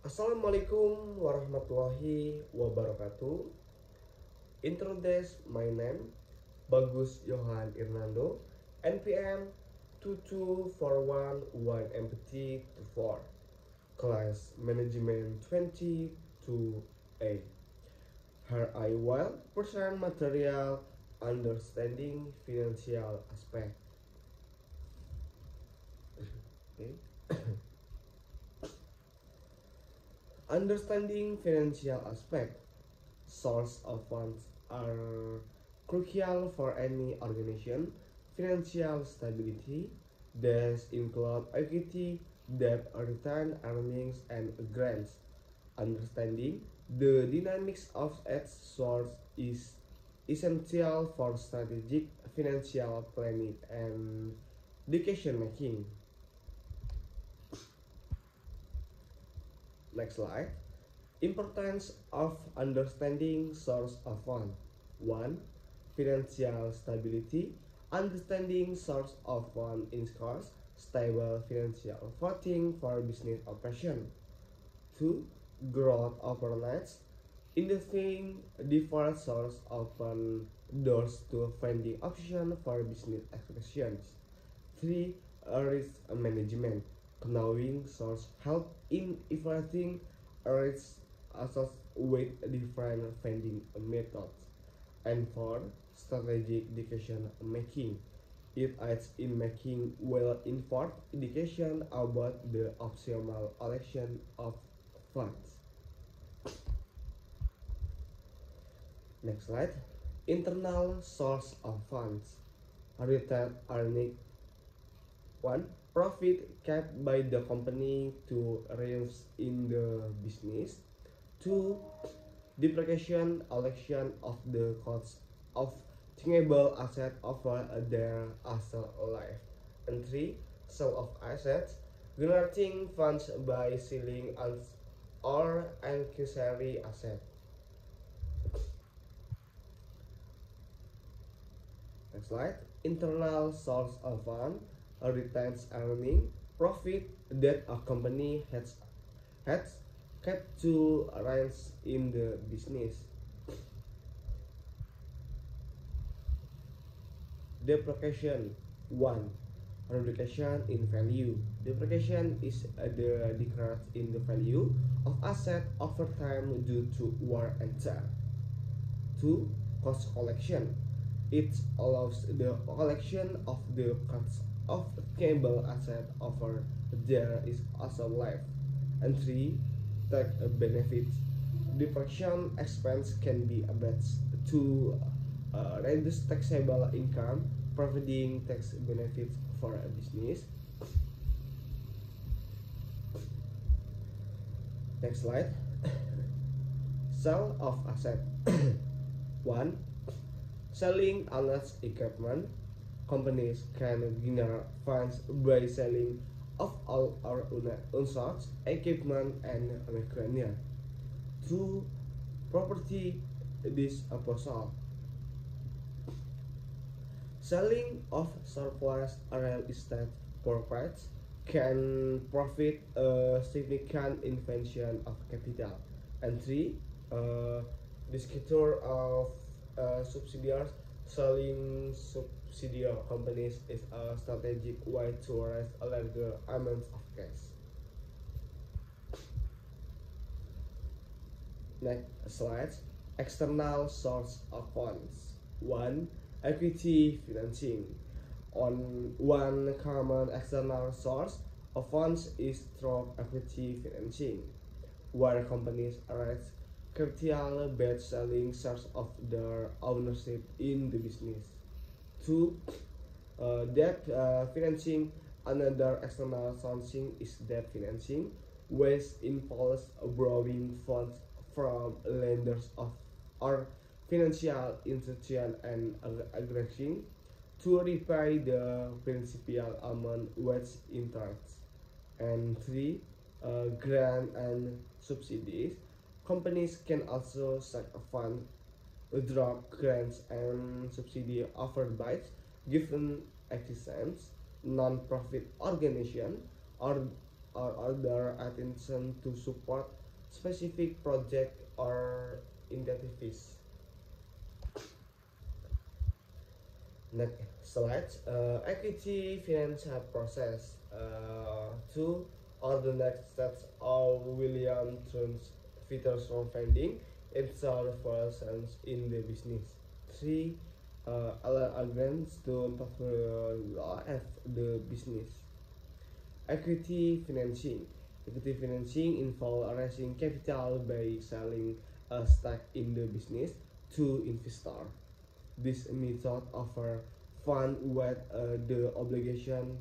Assalamualaikum warahmatullahi wabarakatuh. Introduce my name Bagus Johan Irnando, NPM 22411 MPT 24, Class Management 22A. Here I will present material understanding financial aspect. Okay. Understanding financial aspect. Source of funds are crucial for any organization. Financial stability. These include equity, debt, return, earnings, and grants. Understanding the dynamics of its source is essential for strategic financial planning and decision making. Next slide. Importance of understanding source of fund. 1. Financial stability. Understanding source of fund ensures stable financial footing for business operation. 2. Growth opportunities. Investing different source open doors to funding option for business expansions. 3. Risk management. Knowing source help in evaluating risk associated with different funding methods. And 4. Strategic decision making. It aids in making well-informed decisions about the optimal allocation of funds. Next slide. Internal source of funds. Retained earning. 1. Profit kept by the company to reinvest in the business. 2. Depreciation allocation of the cost of tangible asset over their asset life. And 3. Sale of assets, generating funds by selling or ancillary asset. Next slide. Internal source of fund. Retains earning, profit that a company has kept to rise in the business. Depreciation. 1. Reduction in value. Depreciation is the decrease in the value of asset over time due to wear and tear. 2. Cost collection. It allows the collection of the cost of tangible asset over there is asset life. And 3. Tax benefits. Depreciation expense can be abated to reduce taxable income, providing tax benefits for a business. Next slide. Sale of asset. 1. Selling unused equipment. Companies can generate funds by selling of all our unused equipment and machinery. 2. Property disposal. Selling of surplus real estate properties can profit a significant invention of capital. And 3. Disclosure of subsidiaries. Selling subsidiary companies is a strategic way to raise a larger amount of cash. Next slide. External source of funds. 1. Equity financing. One common external source of funds is through equity financing, where companies raise capital by selling shares of their ownership in the business. 2. Debt financing. Another external sourcing is debt financing, which involves borrowing funds from lenders or financial institutions and aggregating to repay the principal amount with interest. And 3. Grant and subsidies. Companies can also seek a fund, withdraw grants and subsidies offered by given existence non-profit organization or or other attention to support specific project or initiatives. Next slide, equity financial process. Two are the next steps of William Trum's Peterson finding itself for sense in the business. Three, arguments to of the business. Equity financing. Equity financing involves raising capital by selling a stake in the business to investor. This method offers fund with the obligation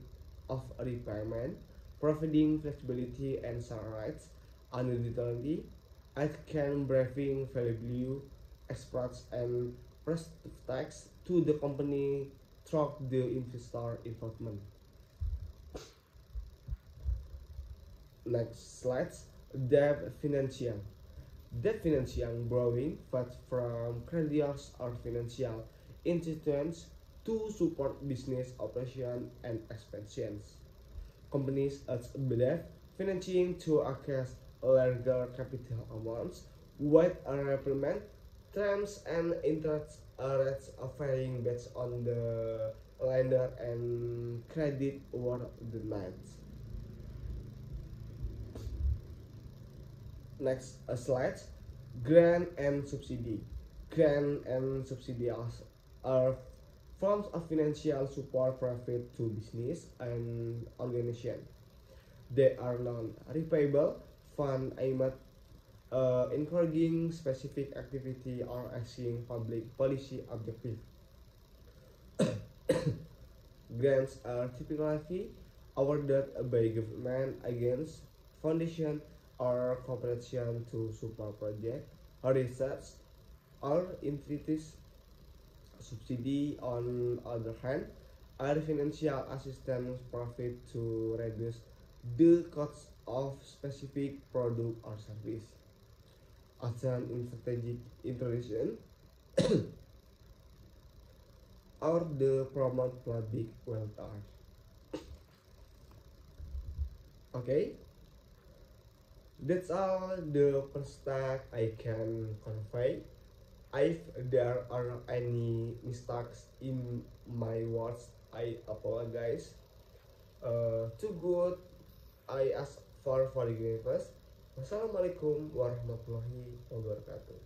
of repayment, providing flexibility and some rights. Unadulterated, it can bring value, express and prospects to the company through the investor involvement. Next slide, debt financial. Debt financial borrowing funds from creditors or financial institutions to support business operation and expansions. Companies urge debt financing to access larger capital amounts with a repayment terms and interest rates varying based on the lender and credit worthiness. Next slide, grant and subsidy. Grant and subsidy are forms of financial support provided to business and organization. They are non-repayable fund aimed encouraging specific activity or achieving public policy objective. Grants are typically awarded by government against foundation or corporation to support project or research or entities. Subsidy, on other hand, are financial assistance provided to reduce the cost of specific product or service, often in strategic introduction or the promote public welfare. Okay, that's all the perspective I can convey. If there are any mistakes in my words, I apologize. Too good, I ask for forgiveness. Wassalamualaikum warahmatullahi wabarakatuh.